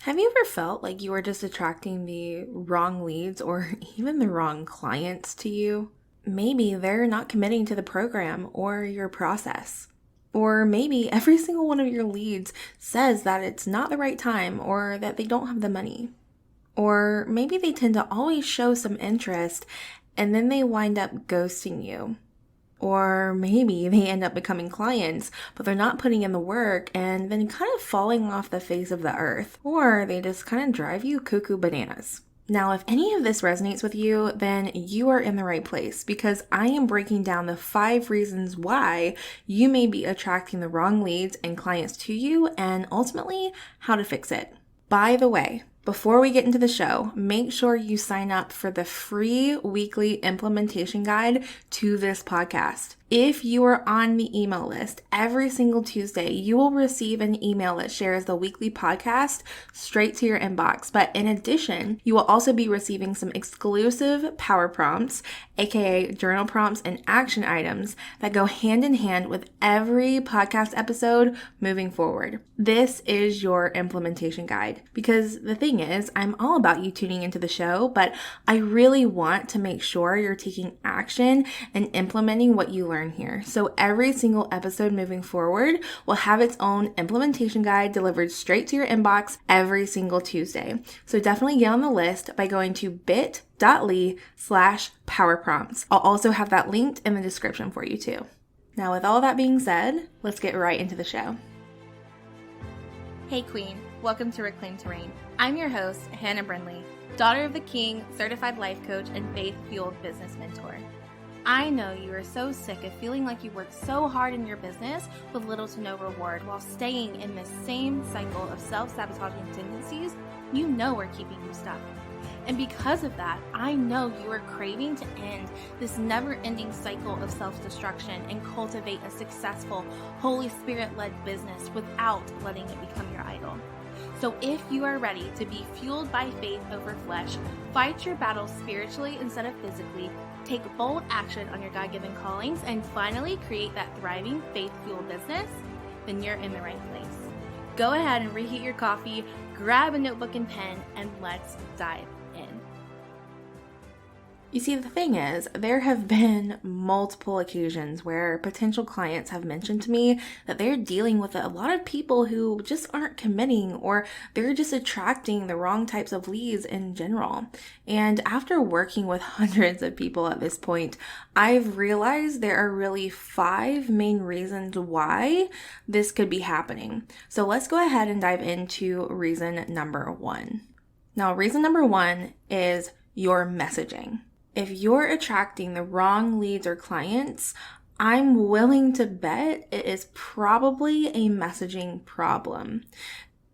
Have you ever felt like you were just attracting the wrong leads or even the wrong clients to you? Maybe they're not committing to the program or your process. Or maybe every single one of your leads says that it's not the right time or that they don't have the money. Or maybe they tend to always show some interest and then they wind up ghosting you. Or maybe they end up becoming clients, but they're not putting in the work and then kind of falling off the face of the earth. Or they just kind of drive you cuckoo bananas. Now, if any of this resonates with you, then you are in the right place because I am breaking down the 5 reasons why you may be attracting the wrong leads and clients to you and ultimately how to fix it. By the way, before we get into the show, make sure you sign up for the free weekly implementation guide to this podcast. If you are on the email list, every single Tuesday, you will receive an email that shares the weekly podcast straight to your inbox. But in addition, you will also be receiving some exclusive power prompts, aka journal prompts and action items that go hand in hand with every podcast episode moving forward. This is your implementation guide because the thing is, I'm all about you tuning into the show, but I really want to make sure you're taking action and implementing what you learn here. So every single episode moving forward will have its own implementation guide delivered straight to your inbox every single Tuesday. So definitely get on the list by going to bit.ly/powerprompts. I'll also have that linked in the description for you too. Now with all that being said, let's get right into the show. Hey Queen, welcome to Reclaim to Reign. I'm your host, Hannah Brindley, daughter of the King, certified life coach, and faith-fueled business mentor. I know you are so sick of feeling like you work so hard in your business with little to no reward while staying in this same cycle of self-sabotaging tendencies you know are keeping you stuck. And because of that, I know you are craving to end this never-ending cycle of self-destruction and cultivate a successful, Holy Spirit-led business without letting it become your idol. So if you are ready to be fueled by faith over flesh, fight your battles spiritually instead of physically, take bold action on your God-given callings, and finally create that thriving faith-fueled business, then you're in the right place. Go ahead and reheat your coffee, grab a notebook and pen, and let's dive in. You see, the thing is, there have been multiple occasions where potential clients have mentioned to me that they're dealing with a lot of people who just aren't committing or they're just attracting the wrong types of leads in general. And after working with hundreds of people at this point, I've realized there are really 5 main reasons why this could be happening. So let's go ahead and dive into reason number 1. Now, reason number 1 is your messaging. If you're attracting the wrong leads or clients, I'm willing to bet it is probably a messaging problem.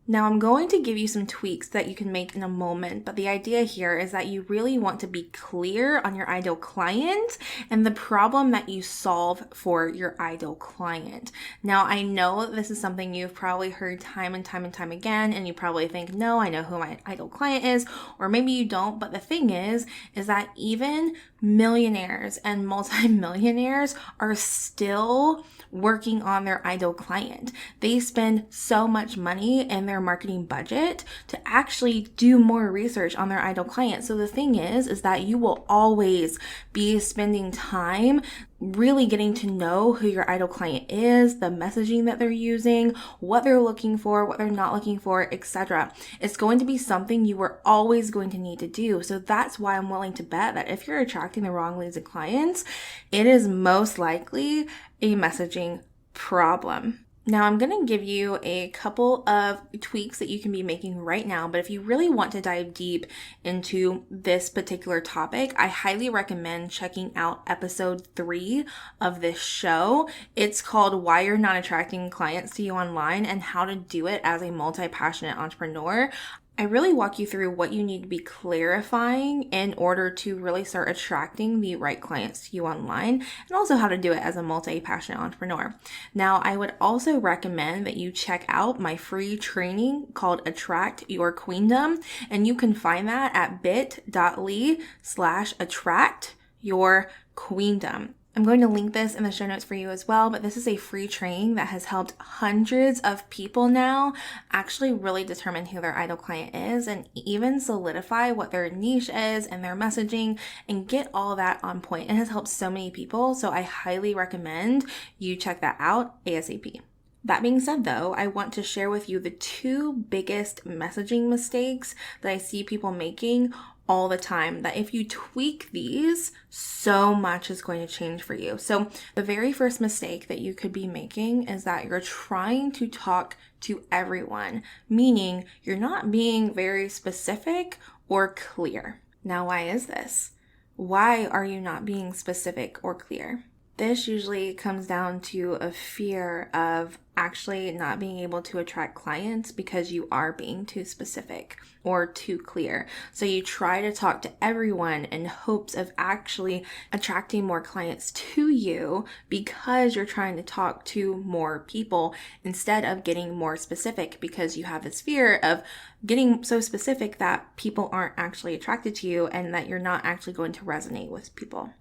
Now, I'm going to give you some tweaks that you can make in a moment, but the idea here is that you really want to be clear on your ideal client and the problem that you solve for your ideal client. Now, I know this is something you've probably heard time and time and time again, and you probably think, no, I know who my ideal client is, or maybe you don't, but the thing is that even millionaires and multimillionaires are still working on their ideal client. They spend so much money in their marketing budget to actually do more research on their ideal client. So the thing is that you will always be spending time really getting to know who your ideal client is, the messaging that they're using, what they're looking for, what they're not looking for, etc. It's going to be something you are always going to need to do. So that's why I'm willing to bet that if you're attracting the wrong leads and clients, it is most likely a messaging problem. Now, I'm going to give you a couple of tweaks that you can be making right now, but if you really want to dive deep into this particular topic, I highly recommend checking out episode 3 of this show. It's called Why You're Not Attracting Clients to You Online and How to Do It as a Multi-Passionate Entrepreneur. I really walk you through what you need to be clarifying in order to really start attracting the right clients to you online, and also how to do it as a multi-passionate entrepreneur. Now, I would also recommend that you check out my free training called Attract Your Queendom, and you can find that at bit.ly/attract your Queendom. I'm going to link this in the show notes for you as well, but this is a free training that has helped hundreds of people now actually really determine who their ideal client is and even solidify what their niche is and their messaging and get all that on point. It has helped so many people, so I highly recommend you check that out ASAP. That being said though, I want to share with you the two biggest messaging mistakes that I see people making all the time, that if you tweak these, so much is going to change for you. So the very first mistake that you could be making is that you're trying to talk to everyone, meaning you're not being very specific or clear. Now, why is this? Why are you not being specific or clear? This usually comes down to a fear of actually not being able to attract clients because you are being too specific or too clear. So you try to talk to everyone in hopes of actually attracting more clients to you because you're trying to talk to more people instead of getting more specific, because you have this fear of getting so specific that people aren't actually attracted to you and that you're not actually going to resonate with people.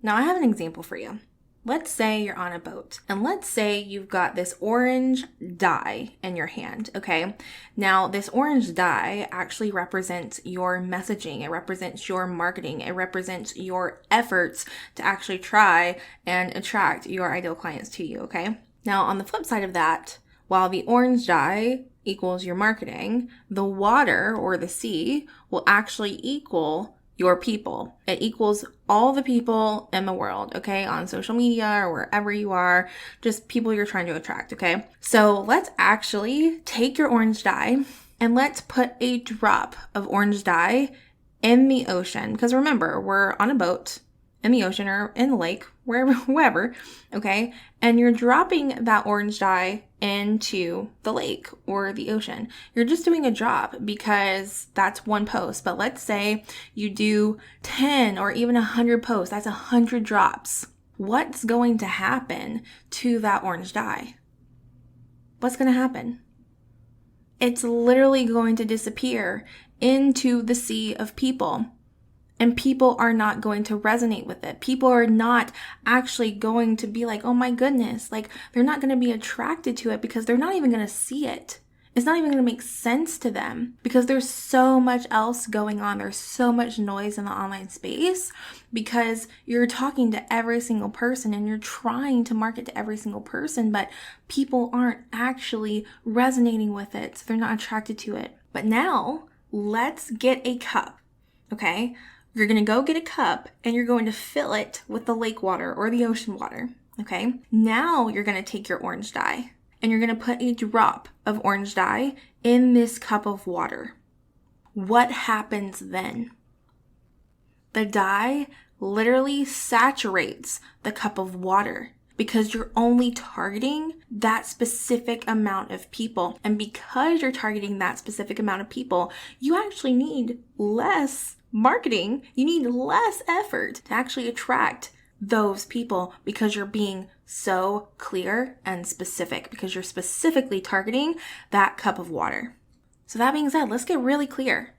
Now, I have an example for you. Let's say you're on a boat and let's say you've got this orange dye in your hand, okay? Now, this orange dye actually represents your messaging. It represents your marketing. It represents your efforts to actually try and attract your ideal clients to you, okay? Now, on the flip side of that, while the orange dye equals your marketing, the water or the sea will actually equal your people. It equals all the people in the world, okay? On social media or wherever you are, just people you're trying to attract, okay? So let's actually take your orange dye and let's put a drop of orange dye in the ocean. Because remember, we're on a boat in the ocean or in the lake, wherever, okay? And you're dropping that orange dye into the lake or the ocean. You're just doing a drop because that's one post. But let's say you do 10 or even 100 posts. That's 100 drops. What's going to happen to that orange dye? What's going to happen? It's literally going to disappear into the sea of people. And people are not going to resonate with it. People are not actually going to be like, oh my goodness, like they're not going to be attracted to it because they're not even going to see it. It's not even going to make sense to them because there's so much else going on. There's so much noise in the online space because you're talking to every single person and you're trying to market to every single person, but people aren't actually resonating with it. So they're not attracted to it. But now let's get a cup, okay? You're going to go get a cup and you're going to fill it with the lake water or the ocean water, okay? Now you're going to take your orange dye and you're going to put a drop of orange dye in this cup of water. What happens then? The dye literally saturates the cup of water because you're only targeting that specific amount of people. And because you're targeting that specific amount of people, you actually need less marketing. You need less effort to actually attract those people because you're being so clear and specific, because you're specifically targeting that cup of water. So that being said, let's get really clear.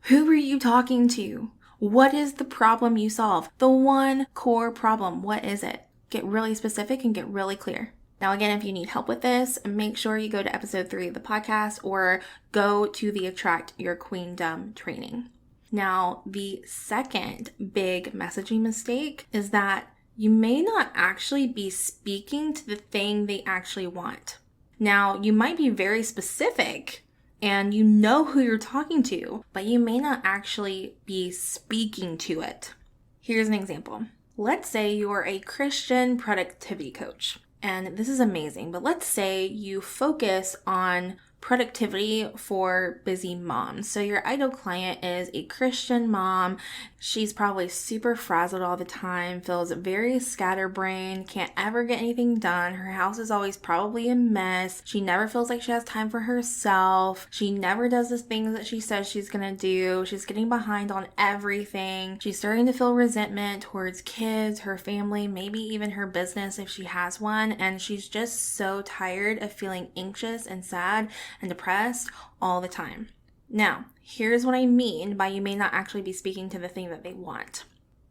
Who are you talking to? What is the problem you solve? The one core problem. What is it? Get really specific and get really clear. Now, again, if you need help with this, make sure you go to episode 3 of the podcast or go to the Attract Your Queendom training. Now, the second big messaging mistake is that you may not actually be speaking to the thing they actually want. Now, you might be very specific and you know who you're talking to, but you may not actually be speaking to it. Here's an example. Let's say you're a Christian productivity coach, and this is amazing, but let's say you focus on productivity for busy moms. So your ideal client is a Christian mom. She's probably super frazzled all the time, feels very scatterbrained, can't ever get anything done. Her house is always probably a mess. She never feels like she has time for herself. She never does the things that she says she's gonna do. She's getting behind on everything. She's starting to feel resentment towards kids, her family, maybe even her business if she has one. And she's just so tired of feeling anxious and sad and depressed all the time. Now, here's what I mean by you may not actually be speaking to the thing that they want.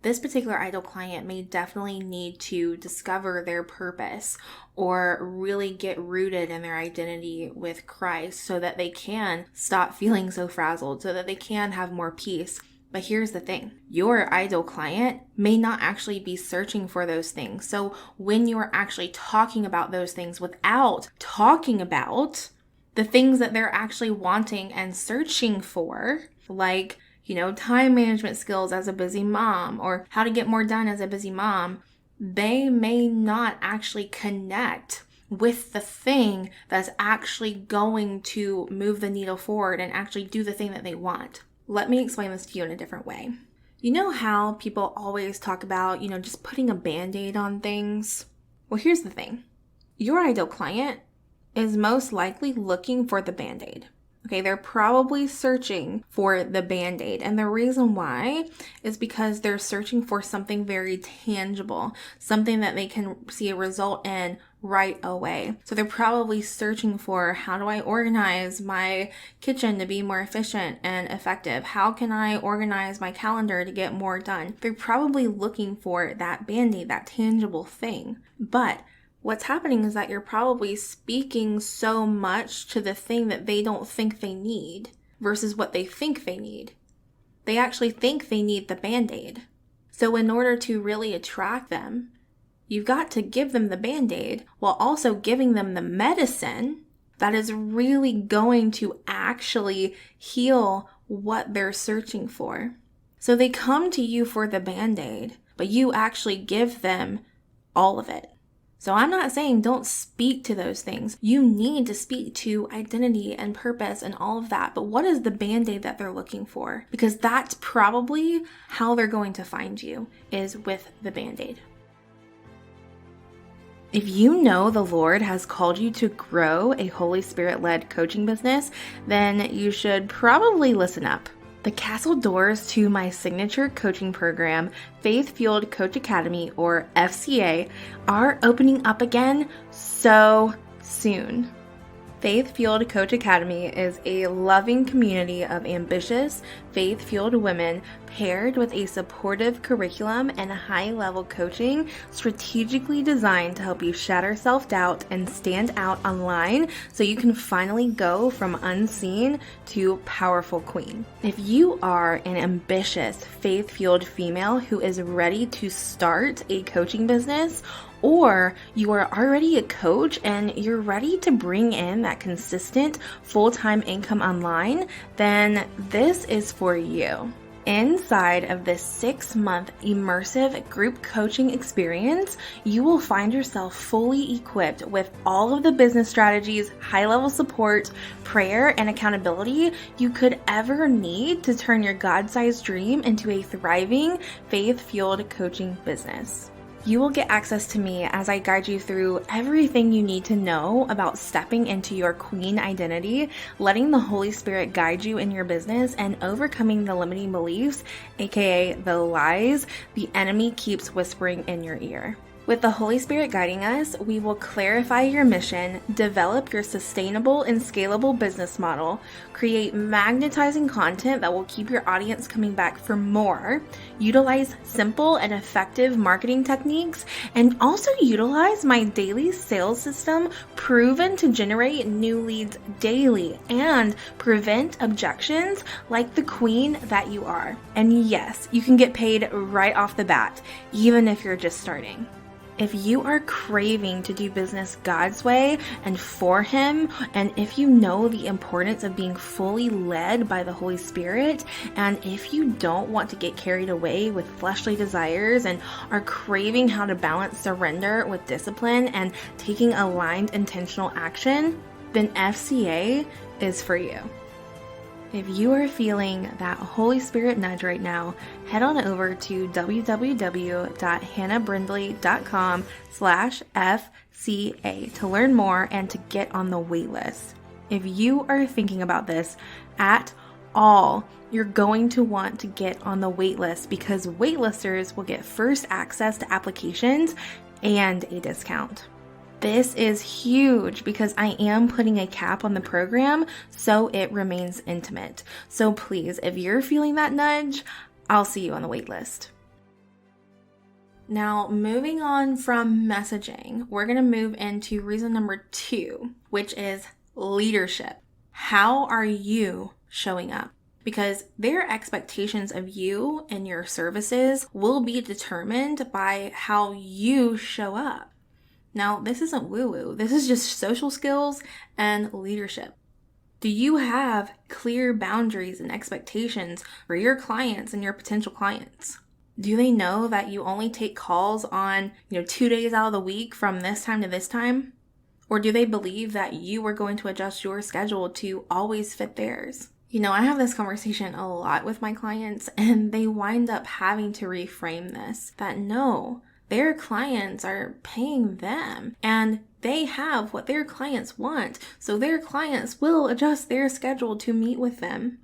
This particular idol client may definitely need to discover their purpose or really get rooted in their identity with Christ so that they can stop feeling so frazzled, so that they can have more peace. But here's the thing, your idol client may not actually be searching for those things. So when you're actually talking about those things without talking about the things that they're actually wanting and searching for, like time management skills as a busy mom or how to get more done as a busy mom, they may not actually connect with the thing that's actually going to move the needle forward and actually do the thing that they want. Let me explain this to you in a different way. You know how people always talk about, just putting a Band-Aid on things? Well, here's the thing. Your ideal client is most likely looking for the Band-Aid. Okay, they're probably searching for the Band-Aid. And the reason why is because they're searching for something very tangible, something that they can see a result in right away. So they're probably searching for, how do I organize my kitchen to be more efficient and effective? How can I organize my calendar to get more done? They're probably looking for that Band-Aid, that tangible thing. But what's happening is that you're probably speaking so much to the thing that they don't think they need versus what they think they need. They actually think they need the Band-Aid. So in order to really attract them, you've got to give them the Band-Aid while also giving them the medicine that is really going to actually heal what they're searching for. So they come to you for the Band-Aid, but you actually give them all of it. So I'm not saying don't speak to those things. You need to speak to identity and purpose and all of that. But what is the Band-Aid that they're looking for? Because that's probably how they're going to find you, is with the Band-Aid. If you know the Lord has called you to grow a Holy Spirit-led coaching business, then you should probably listen up. The castle doors to my signature coaching program, Faith Fueled Coach Academy, or FCA, are opening up again so soon. Faith Fueled Coach Academy is a loving community of ambitious, faith-fueled women paired with a supportive curriculum and high-level coaching strategically designed to help you shatter self-doubt and stand out online so you can finally go from unseen to powerful queen. If you are an ambitious, faith-fueled female who is ready to start a coaching business, or you are already a coach and you're ready to bring in that consistent full-time income online, then this is for you. Inside of this 6-month immersive group coaching experience, you will find yourself fully equipped with all of the business strategies, high-level support, prayer, and accountability you could ever need to turn your God-sized dream into a thriving, faith-fueled coaching business. You will get access to me as I guide you through everything you need to know about stepping into your queen identity, letting the Holy Spirit guide you in your business, and overcoming the limiting beliefs, aka the lies, the enemy keeps whispering in your ear. With the Holy Spirit guiding us, we will clarify your mission, develop your sustainable and scalable business model, create magnetizing content that will keep your audience coming back for more, utilize simple and effective marketing techniques, and also utilize my daily sales system proven to generate new leads daily and prevent objections like the queen that you are. And yes, you can get paid right off the bat, even if you're just starting. If you are craving to do business God's way and for Him, and if you know the importance of being fully led by the Holy Spirit, and if you don't want to get carried away with fleshly desires and are craving how to balance surrender with discipline and taking aligned intentional action, then FCA is for you. If you are feeling that Holy Spirit nudge right now, head on over to www.hannahbrindley.com/FCA to learn more and to get on the wait list. If you are thinking about this at all, you're going to want to get on the wait list because waitlisters will get first access to applications and a discount. This is huge because I am putting a cap on the program so it remains intimate. So please, if you're feeling that nudge, I'll see you on the wait list. Now, moving on from messaging, we're going to move into reason number 2, which is leadership. How are you showing up? Because their expectations of you and your services will be determined by how you show up. Now, this isn't woo-woo. This is just social skills and leadership. Do you have clear boundaries and expectations for your clients and your potential clients? Do they know that you only take calls on, 2 days out of the week from this time to this time? Or do they believe that you are going to adjust your schedule to always fit theirs? I have this conversation a lot with my clients, and they wind up having to reframe this, that no, their clients are paying them and they have what their clients want, so their clients will adjust their schedule to meet with them.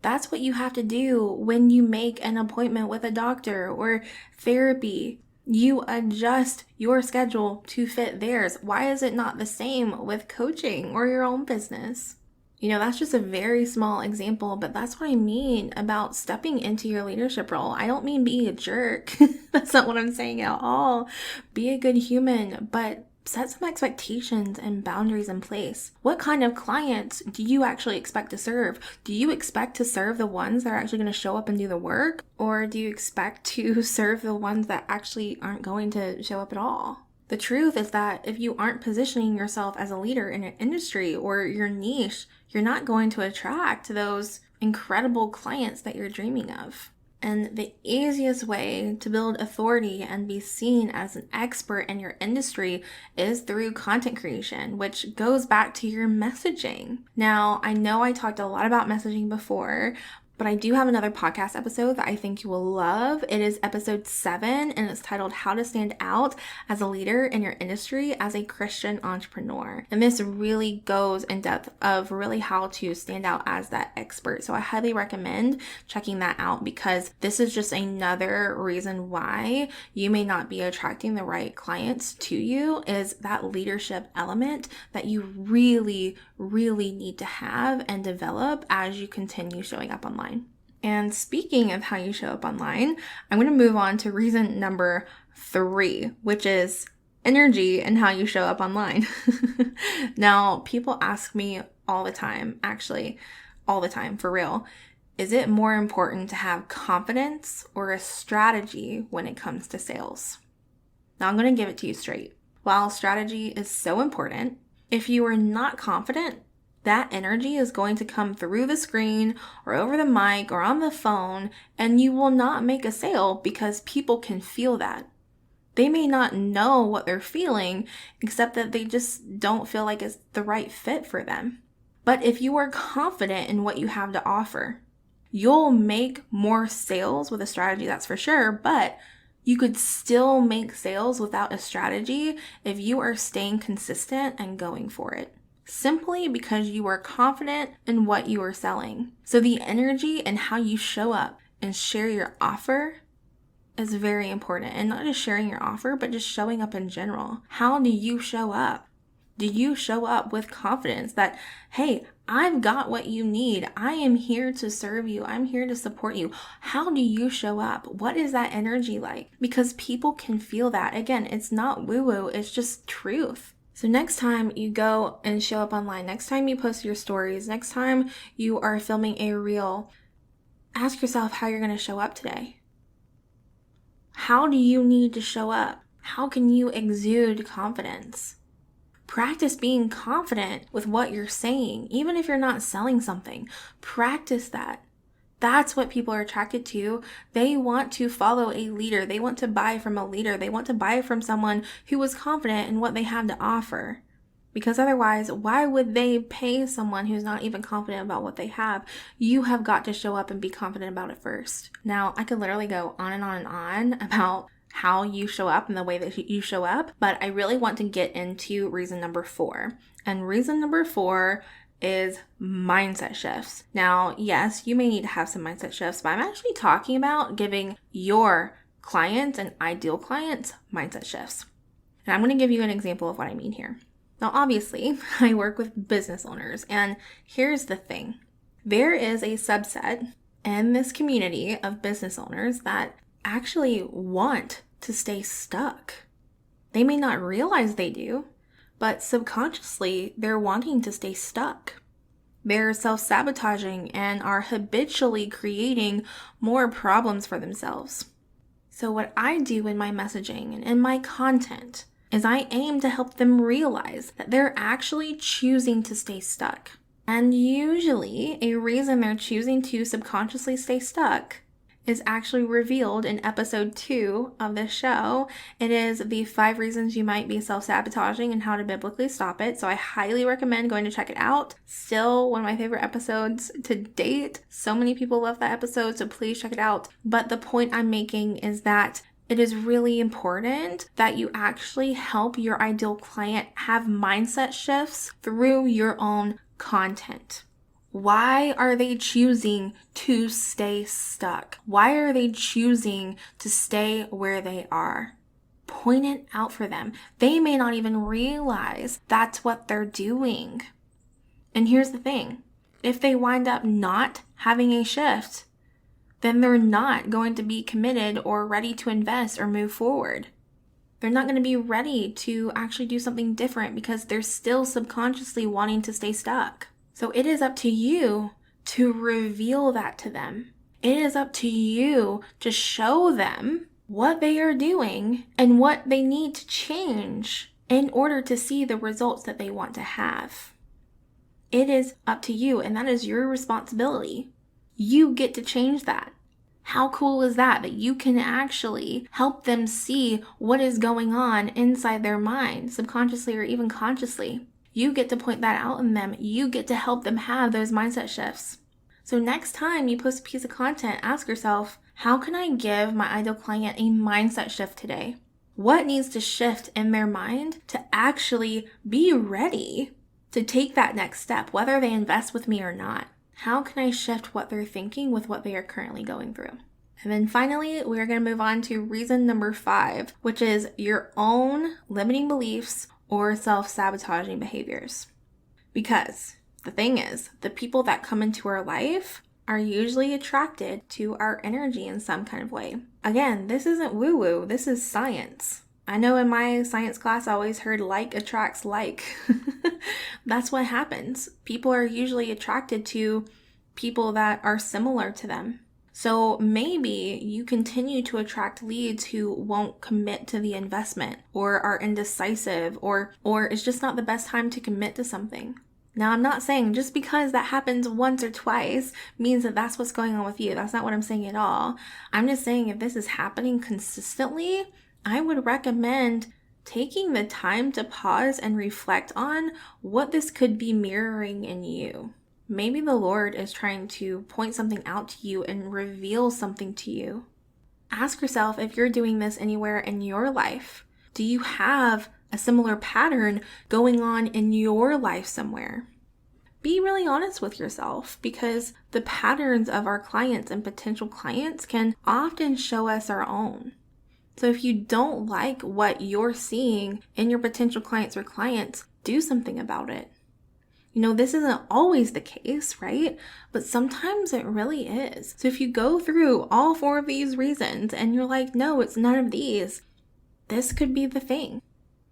That's what you have to do when you make an appointment with a doctor or therapy. You adjust your schedule to fit theirs. Why is it not the same with coaching or your own business? That's just a very small example, but that's what I mean about stepping into your leadership role. I don't mean being a jerk. That's not what I'm saying at all. Be a good human, but set some expectations and boundaries in place. What kind of clients do you actually expect to serve? Do you expect to serve the ones that are actually going to show up and do the work? Or do you expect to serve the ones that actually aren't going to show up at all? The truth is that if you aren't positioning yourself as a leader in an industry or your niche, you're not going to attract those incredible clients that you're dreaming of. And the easiest way to build authority and be seen as an expert in your industry is through content creation, which goes back to your messaging. Now, I know I talked a lot about messaging before, but I do have another podcast episode that I think you will love. It is episode 7, and it's titled How to Stand Out as a Leader in Your Industry as a Christian Entrepreneur. And this really goes in depth of really how to stand out as that expert. So I highly recommend checking that out, because this is just another reason why you may not be attracting the right clients to you, is that leadership element that you really, really need to have and develop as you continue showing up online. And speaking of how you show up online, I'm going to move on to reason number 3, which is energy and how you show up online. Now, people ask me all the time, actually, all the time, for real, is it more important to have confidence or a strategy when it comes to sales? Now, I'm going to give it to you straight. While strategy is so important, if you are not confident, that energy is going to come through the screen or over the mic or on the phone, and you will not make a sale because people can feel that. They may not know what they're feeling, except that they just don't feel like it's the right fit for them. But if you are confident in what you have to offer, you'll make more sales with a strategy, that's for sure, but you could still make sales without a strategy if you are staying consistent and going for it, simply because you are confident in what you are selling. So the energy and how you show up and share your offer is very important. And not just sharing your offer, but just showing up in general. How do you show up? Do you show up with confidence that, hey, I've got what you need. I am here to serve you. I'm here to support you. How do you show up? What is that energy like? Because people can feel that. Again, it's not woo-woo. It's just truth. So next time you go and show up online, next time you post your stories, next time you are filming a reel, ask yourself how you're going to show up today. How do you need to show up? How can you exude confidence? Practice being confident with what you're saying, even if you're not selling something. Practice that. That's what people are attracted to. They want to follow a leader. They want to buy from a leader. They want to buy from someone who is confident in what they have to offer. Because otherwise, why would they pay someone who's not even confident about what they have? You have got to show up and be confident about it first. Now, I could literally go on and on and on about how you show up and the way that you show up, but I really want to get into reason number 4. And reason number 4 is mindset shifts. Now, yes, you may need to have some mindset shifts, but I'm actually talking about giving your clients and ideal clients mindset shifts. And I'm going to give you an example of what I mean here. Now, obviously, I work with business owners, and here's the thing. There is a subset in this community of business owners that actually want to stay stuck. They may not realize they do, but subconsciously they're wanting to stay stuck. They're self-sabotaging and are habitually creating more problems for themselves. So what I do in my messaging and in my content is I aim to help them realize that they're actually choosing to stay stuck. And usually a reason they're choosing to subconsciously stay stuck is actually revealed in episode 2 of this show. It is the 5 reasons you might be self-sabotaging and how to biblically stop it. So I highly recommend going to check it out. Still one of my favorite episodes to date. So many people love that episode, so please check it out. But the point I'm making is that it is really important that you actually help your ideal client have mindset shifts through your own content. Why are they choosing to stay stuck? Why are they choosing to stay where they are? Point it out for them. They may not even realize that's what they're doing. And here's the thing. If they wind up not having a shift, then they're not going to be committed or ready to invest or move forward. They're not going to be ready to actually do something different because they're still subconsciously wanting to stay stuck. So it is up to you to reveal that to them. It is up to you to show them what they are doing and what they need to change in order to see the results that they want to have. It is up to you, and that is your responsibility. You get to change that. How cool is that you can actually help them see what is going on inside their mind, subconsciously or even consciously? You get to point that out in them. You get to help them have those mindset shifts. So next time you post a piece of content, ask yourself, how can I give my ideal client a mindset shift today? What needs to shift in their mind to actually be ready to take that next step, whether they invest with me or not? How can I shift what they're thinking with what they are currently going through? And then finally, we're going to move on to reason number 5, which is your own limiting beliefs or self-sabotaging behaviors. Because the thing is, the people that come into our life are usually attracted to our energy in some kind of way. Again, this isn't woo-woo, this is science. I know in my science class I always heard like attracts like. That's what happens. People are usually attracted to people that are similar to them. So maybe you continue to attract leads who won't commit to the investment or are indecisive or it's just not the best time to commit to something. Now, I'm not saying just because that happens once or twice means that that's what's going on with you. That's not what I'm saying at all. I'm just saying if this is happening consistently, I would recommend taking the time to pause and reflect on what this could be mirroring in you. Maybe the Lord is trying to point something out to you and reveal something to you. Ask yourself if you're doing this anywhere in your life. Do you have a similar pattern going on in your life somewhere? Be really honest with yourself because the patterns of our clients and potential clients can often show us our own. So if you don't like what you're seeing in your potential clients or clients, do something about it. You know, this isn't always the case, right? But sometimes it really is. So if you go through all 4 of these reasons and you're like, no, it's none of these, this could be the thing.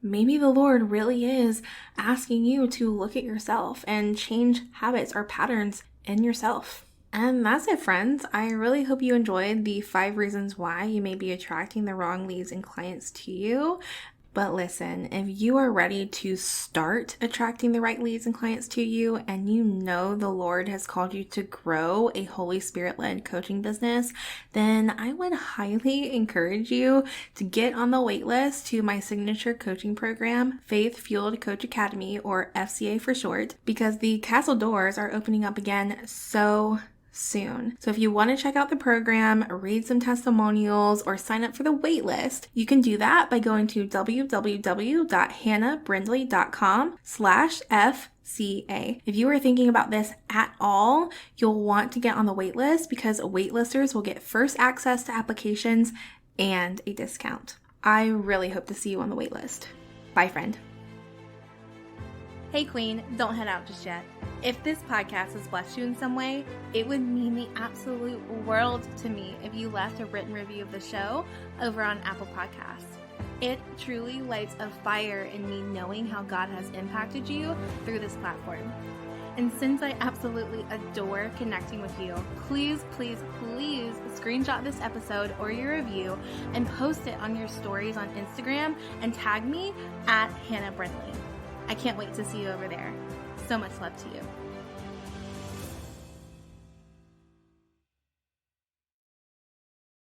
Maybe the Lord really is asking you to look at yourself and change habits or patterns in yourself. And that's it, friends. I really hope you enjoyed the 5 reasons why you may be attracting the wrong leads and clients to you. But listen, if you are ready to start attracting the right leads and clients to you, and you know the Lord has called you to grow a Holy Spirit-led coaching business, then I would highly encourage you to get on the wait list to my signature coaching program, Faith Fueled Coach Academy, or FCA for short, because the castle doors are opening up again so soon. So if you want to check out the program, read some testimonials, or sign up for the wait list, you can do that by going to www.hannahbrindley.com/FCA. If you are thinking about this at all, you'll want to get on the wait list because waitlisters will get first access to applications and a discount. I really hope to see you on the wait list. Bye, friend. Hey, Queen, don't head out just yet. If this podcast has blessed you in some way, it would mean the absolute world to me if you left a written review of the show over on Apple Podcasts. It truly lights a fire in me knowing how God has impacted you through this platform. And since I absolutely adore connecting with you, please, please, please screenshot this episode or your review and post it on your stories on Instagram and tag me at Hannah Brindley. I can't wait to see you over there. So much love to you.